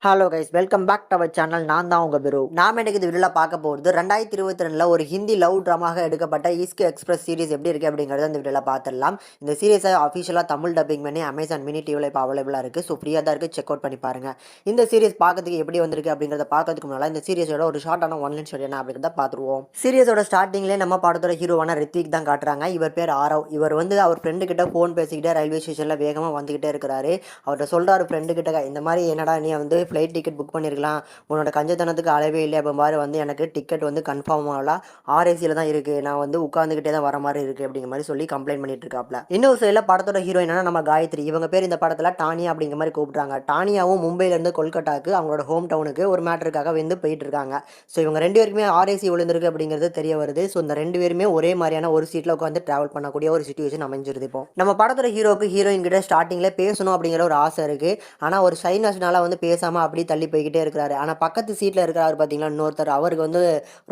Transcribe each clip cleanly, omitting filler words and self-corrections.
Hello guys, welcome back to our channel. நான் தான் உங்கள் பிரு. நாம் எனக்கு இந்த வீடியோவில் பார்க்க போகிறது 2022 ஒரு ஹிந்தி லவ் ட்ராமாக எடுக்கப்பட்ட ஈஸ்க் எக்ஸ்பிரஸ் சீரிஸ் எப்படி இருக்குது அப்படிங்கிறத இந்த வீடியோவில் பார்த்துடலாம். இந்த சீரிஸை அஃபிஷியலாக தமிழ் டப்பிங் பண்ணி அமேசான் மினி டிவியில் இப்போ அவைலபிளாக இருக்குது. ஸோ ஃப்ரீயாக தான் இருக்குது, செக் அவுட் பண்ணி பாருங்கள். இந்த சீரிஸ் பார்க்கறதுக்கு எப்படி வந்திருக்கு அப்படிங்கிறத பார்க்கறதுக்கு முன்னால் இந்த சீரிஸோட ஒரு ஷார்ட்டான ஒன்லைன் ஸ்டோரி என்ன அப்படிங்கிறத பார்த்துருவோம். சீரிஸோட ஸ்டார்டிங்லேயே நம்ம படத்தோட ஹீரோவான ரித்விக் தான் காட்டுறாங்க. இவர் பேர் ஆரவ். இவர் வந்து அவர் ஃப்ரெண்டு கிட்ட ஃபோன் பேசிக்கிட்டே ரயில்வே ஸ்டேஷனில் வேகமாக வந்துக்கிட்டே இருக்கிறாரு. அவர்கிட்ட சொல்கிறாரு ஃப்ரெண்டு கிட்ட, இந்த மாதிரி என்னடா நீ வந்து ஃப்ளைட் டிக்கெட் புக் பண்ணியிருக்கலாம், உன்னோட கஞ்சத்தனத்துக்கு அளவே இல்லை, அப்போ மாதிரி வந்து எனக்கு டிக்கெட் வந்து கன்ஃபார்ம் ஆகலாம், ஆர்ஏசியில் தான் இருக்குது, நான் வந்து உட்காந்துக்கிட்டே தான் வர மாதிரி இருக்குது அப்படிங்கிற மாதிரி சொல்லி கம்ப்ளைண்ட் பண்ணிட்டு இருக்காப்ல. இன்னொரு சைடில் படத்தோட ஹீரோயினா நம்ம காயத்ரி. இவங்க பேர் இந்த படத்தில் டானியா அப்படிங்கிற மாதிரி கூப்பிட்றாங்க. டானியாவும் மும்பையிலேருந்து கொல்கட்டாக்கு அவங்களோட ஹோம் டவுனுக்கு ஒரு மேட்டருக்காக வந்து போயிட்டு இருக்காங்க. ஸோ இவங்க ரெண்டு பேருக்குமே ஆர்ஏசி விழுந்திருக்கு அப்படிங்கிறது தெரிய வருது. ஸோ இந்த ரெண்டு பேருமே ஒரே மாதிரியான ஒரு சீட்டில் உட்காந்து ட்ராவல் பண்ணக்கூடிய ஒரு சுச்சுவேஷன் அமைஞ்சிருது. இப்போ நம்ம படத்தோட ஹீரோக்கு ஹீரோயின் கிட்ட ஸ்டார்டிங்கில் பேசணும் அப்படிங்கிற ஒரு ஆசை இருக்குது. ஆனால் ஒரு ஷைனஸ்னால வந்து பேசாமல் அப்படி தள்ளி போய்கிட்டே இருக்கிறாரு. ஆனால் பக்கத்து சீட்டில் இருக்கிறாரு பார்த்தீங்களா இன்னொருத்தர், அவருக்கு வந்து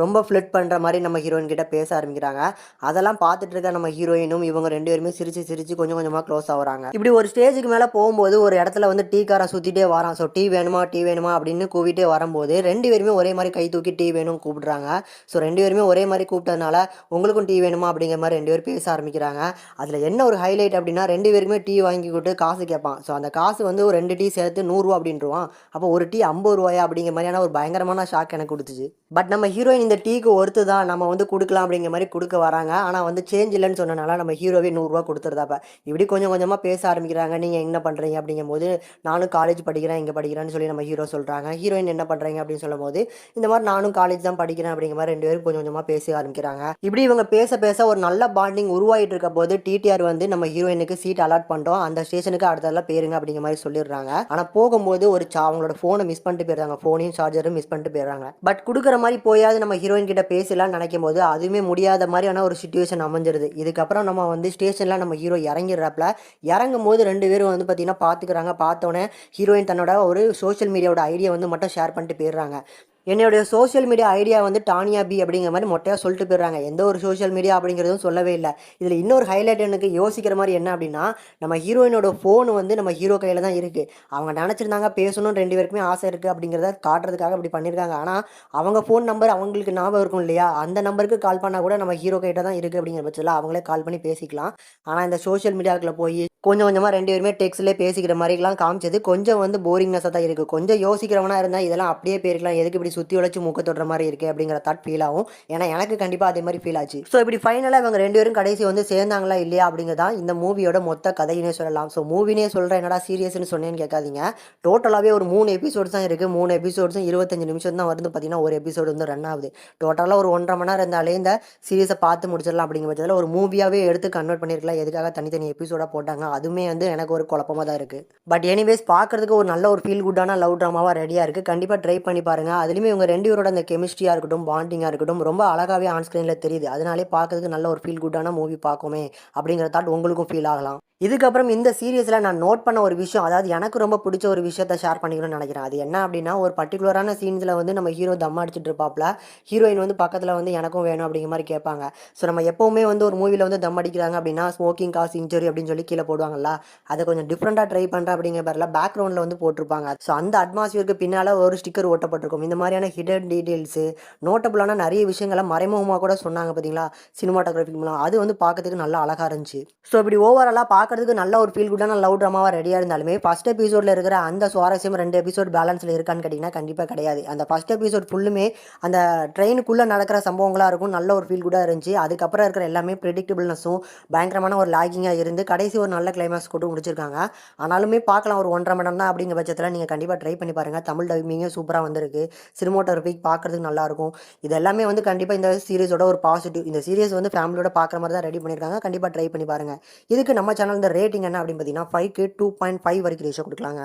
ரொம்ப ஃப்ளிட் பண்ணுற மாதிரி நம்ம ஹீரோயின் கிட்ட பேச ஆரம்பிக்கிறாங்க. அதெல்லாம் பார்த்துட்டு இருக்க நம்ம ஹீரோயினும் இவங்க ரெண்டு பேருமே சிரிச்சு சிரிச்சு கொஞ்சம் கொஞ்சமாக க்ளோஸ் ஆகுறாங்க. இப்படி ஒரு ஸ்டேஜுக்கு மேலே போகும்போது ஒரு இடத்துல வந்து டீ காரன் சுற்றிட்டே வரான். ஸோ டீ வேணுமா டீ வேணுமா அப்படின்னு கூவிட்டே வரும்போது ரெண்டு பேருமே ஒரே மாதிரி கை தூக்கி டீ வேணும் கூப்பிடுறாங்க. ஸோ ரெண்டு பேருமே ஒரே மாதிரி கூப்பிட்டதுனால உங்களுக்கும் டீ வேணுமா அப்படிங்கிற மாதிரி ரெண்டு பேரும் பேச ஆரம்பிக்கிறாங்க. அதில் என்ன ஒரு ஹைலைட் அப்படின்னா, ரெண்டு பேருமே டீ வாங்கி கொடுத்து காசு கேட்பான். ஸோ அந்த காசு வந்து ஒரு 2 டீ சேர்த்து 100 ரூபா அப்படின்றான். அப்போ ஒரு டீ 50 ரூபாயா அப்படிங்கிற மாதிரியான ஒரு பயங்கரமான ஷாக் எனக்கு கொடுத்துச்சு. பட் நம்ம ஹீரோயின் இந்த டீக்கு ஒருத்து தான், நம்ம வந்து கொடுக்கலாம் அப்படிங்கிற மாதிரி கொடுக்க வராங்க. ஆனால் வந்து சேஞ்ச் இல்லைன்னு சொன்னனால நம்ம ஹீரோவே 100 ரூபா கொடுத்துருதாப்ப. இப்படி கொஞ்சம் கொஞ்சமாக பேச ஆரம்பிக்கிறாங்க. நீங்கள் என்ன பண்ணுறீங்க அப்படிங்கும்போது, நானும் காலேஜ் படிக்கிறேன், இங்கே படிக்கிறேன்னு சொல்லி நம்ம ஹீரோ சொல்கிறாங்க. ஹீரோயின் என்ன பண்ணுறீங்க அப்படின்னு சொல்லும் போது, இந்த மாதிரி நானும் காலேஜ் தான் படிக்கிறேன் அப்படிங்கிற மாதிரி ரெண்டு பேரும் கொஞ்சம் கொஞ்சமாக பேச ஆரம்பிக்கிறாங்க. இப்படி இவங்க பேச பேச ஒரு நல்ல பாண்டிங் உருவாகிட்டு இருக்க போது டிடிஆர் வந்து நம்ம ஹீரோயினுக்கு சீட் அலாட் பண்ணிட்டோம், அந்த ஸ்டேஷனுக்கு அடுத்ததெல்லாம் பேருங்க அப்படிங்கிற மாதிரி சொல்லிடுறாங்க. ஆனால் போகும்போது ஒரு அவங்களோட ஃபோனை மிஸ் பண்ணிட்டு போயிடுறாங்க. ஃபோனையும் சார்ஜரும் மிஸ் பண்ணிட்டு போயிடுறாங்க. பட் கொடுக்குற மாதிரி போயாவது நம்ம ஹீரோயின் கிட்ட பேசலாம்னு நினைக்கும் போது அதுவுமே முடியாத மாதிரியான ஒரு சிச்சுவேஷன் அமைஞ்சிருது. இதுக்கப்புறம் நம்ம வந்து ஸ்டேஷனில் நம்ம ஹீரோ இறங்கிடுறாப்புல. இறங்கும் போது ரெண்டு பேரும் வந்து பார்த்தீங்கன்னா பார்த்துக்கிறாங்க. பார்த்தோன்னே ஹீரோயின் தன்னோட ஒரு சோஷியல் மீடியாவோட ஐடியா வந்து மட்டும் ஷேர் பண்ணிட்டு போயிடுறாங்க. என்னுடைய சோஷியல் மீடியா ஐடியா வந்து டானியா பி அப்படிங்கிற மாதிரி மொட்டையாக சொல்லிட்டு போயிடுறாங்க. எந்த ஒரு சோஷியல் மீடியா அப்படிங்கிறதும் சொல்லவே இல்லை. இதில் இன்னொரு ஹைலைட் எனக்கு யோசிக்கிற மாதிரி என்ன அப்படின்னா, நம்ம ஹீரோயினோட ஃபோன் வந்து நம்ம ஹீரோ கையில் தான் இருக்குது. அவங்க நினச்சிருந்தாங்க பேசணும், ரெண்டு பேருக்குமே ஆசை இருக்குது அப்படிங்கிறத காட்டுறதுக்காக அப்படி பண்ணியிருக்காங்க. ஆனால் அவங்க ஃபோன் நம்பர் அவங்களுக்கு ஞாபகம் இருக்கும் இல்லையா, அந்த நம்பருக்கு கால் பண்ணால் கூட நம்ம ஹீரோ கைட்ட தான் இருக்குது அப்படிங்கிற பட்சத்தில் அவங்களே கால் பண்ணி பேசிக்கலாம். ஆனால் இந்த சோஷியல் மீடியாவுக்குள்ளே போய் கொஞ்சம் கொஞ்சமாக ரெண்டு பேருமே டெக்ஸ்ட்லேயே பேசிக்கிற மாதிரிலாம் காமிச்சது கொஞ்சம் வந்து போரிங்னஸாக தான் இருக்குது. கொஞ்சம் யோசிக்கிறவனா இருந்தால் இதெல்லாம் அப்படியே போயிருக்கலாம், எதுக்கு இப்படி சுற்றி உழைச்சி மூக்க தொடுற மாதிரி இருக்குது அப்படிங்கிற தாட் ஃபீல் ஆகும். ஏன்னா எனக்கு கண்டிப்பாக அதே மாதிரி ஃபீல் ஆச்சு. ஸோ இப்படி ஃபைனலாக இவங்க ரெண்டு பேரும் கடைசி வந்து சேர்ந்தாங்களா இல்லையா அப்படிங்கிறதான் இந்த மூவியோட மொத்த கதையினே சொல்லலாம். ஸோ மூவினே சொல்கிறேன், என்னடா சீரியஸ்னு சொன்னேன்னு கேட்காதீங்க. டோட்டலாகவே ஒரு 3 எபிசோட்ஸ் தான் இருக்குது. 3 எபிசோட்ஸும் 25 நிமிஷம் தான் வருது. பார்த்தீங்கன்னா ஒரு எபிசோடு வந்து ரன் ஆகுது. டோட்டலாக ஒரு 1.5 மணி நேரம் இருந்தாலே இந்த சீரியஸை பார்த்து முடிச்சிடலாம் அப்படிங்கிற பட்சத்தில் ஒரு மூவியாகவே எடுத்து கன்வெர்ட் பண்ணியிருக்கலாம். எதுக்காக தனித்தனி எபிசோடாக போட்டாங்க, அதுவுமே வந்து எனக்கு ஒரு குழப்பமாக தான் இருக்குது. பட் எனிவேஸ் பார்க்குறதுக்கு ஒரு நல்ல ஒரு ஃபீல் குட்டான லவ் ட்ராமாவாக ரெடியாக இருக்குது. கண்டிப்பாக ட்ரை பண்ணி பாருங்கள். அதுலேயுமே இவங்க ரெண்டு பேரோட அந்த கெமிஸ்ட்ரியாக இருக்கட்டும், பாண்டிங்காக இருக்கட்டும் ரொம்ப அழகாகவே ஆன் ஸ்க்ரீனில் தெரியுது. அதனாலே பார்க்கறதுக்கு நல்ல ஒரு ஃபீல் குட்டான மூவி பார்க்குமே அப்படிங்கிற தாட் உங்களுக்கும் ஃபீல் ஆகலாம். இதுக்கப்புறம் இந்த சீரியஸில் நான் நோட் பண்ண ஒரு விஷயம், அதாவது எனக்கு ரொம்ப பிடிச்ச ஒரு விஷயத்தை ஷேர் பண்ணிக்கணும்னு நினைக்கிறேன். அது என்ன அப்படின்னா, ஒரு பர்டிகுலரான சீன்ஸில் வந்து நம்ம ஹீரோ தம் அடிச்சுட்டு இருப்பாப்ல, ஹீரோயின் வந்து பக்கத்தில் வந்து எனக்கும் வேணும் அப்படிங்கிற மாதிரி கேட்பாங்க. ஸோ நம்ம எப்போவுமே வந்து ஒரு மூவியில் வந்து தம் அடிக்கிறாங்க அப்படின்னா ஸ்மோக்கிங் காஸ் இன்ஜுரி அப்படின்னு சொல்லி கீழே போடுவாங்கல்ல, அதை கொஞ்சம் டிஃப்ரெண்ட்டாக ட்ரை பண்ணுறேன் அப்படிங்கிற பேரில் பேக்ரவுண்டில் வந்து போட்டிருப்பாங்க. ஸோ அந்த அட்மாஸ்பியருக்கு பின்னால் ஒரு ஸ்டிக்கர் ஓட்டப்பட்டிருக்கும். இந்த மாதிரியான ஹிடன் டீட்டெயில்ஸு, நோட்டபுளான நிறைய விஷயங்களை மறைமுகமாக கூட சொன்னாங்க பார்த்தீங்களா சினிமாட்டோகிராஃபிக் மூலம். அது வந்து பார்க்கறதுக்கு நல்லா அழகாக இருந்துச்சு. ஸோ இப்படி ஓவராலாக பார்க்கறதுக்கு நல்ல ஒரு ஃபீல் குட்டான லவ் ட்ராமாவாக ரெடியாக இருந்தாலுமே ஃபஸ்ட் எபிசோடில் இருக்கிற அந்த சுவாரஸ்யம் 2 எபிசோட் பேலன்ஸில் இருக்கான்னு கேட்டிங்கன்னா கண்டிப்பாக கிடையாது. அந்த ஃபஸ்ட் எபிசோட் ஃபுல்லுமே அந்த ட்ரெயினுக்குள்ளே நடக்கிற சம்பவங்களாக இருக்கும். நல்ல ஒரு ஃபீல் குட்டாக இருந்துச்சு. அதுக்கப்புறம் இருக்கிற எல்லாமே ப்ரெடிக்டபிள்னஸும் பயங்கரமான ஒரு லாகிங்காக இருந்து கடைசி ஒரு நல்ல கிளைமேக்ஸ் கொண்டு முடிச்சிருக்காங்க. ஆனாலுமே பார்க்கலாம், ஒரு 1.5 மணி நேரம் தான் அப்படிங்கிற பட்சத்தில் நீங்கள் கண்டிப்பாக ட்ரை பண்ணி பாருங்கள். தமிழ் டப்பிங்கும் சூப்பராக வந்திருக்கு. சினிமாட்டோகிராஃபிக் பார்க்குறதுக்கு நல்லாயிருக்கும். இது எல்லாமே வந்து கண்டிப்பாக இந்த சீரிஸோட ஒரு பாசிட்டிவ். இந்த சீரிஸ் வந்து ஃபேமிலியோட பார்க்குற மாதிரி தான் ரெடி பண்ணியிருக்காங்க. கண்டிப்பாக ட்ரை பண்ணி பாருங்கள். இதுக்கு நம்ம சேனல் இந்த ரேட்டிங் என்ன அப்படின்னு பார்த்தீங்கன்னா 5க்கு 2.5 வரைக்கும் ரேஷியோ கொடுக்கலாங்க.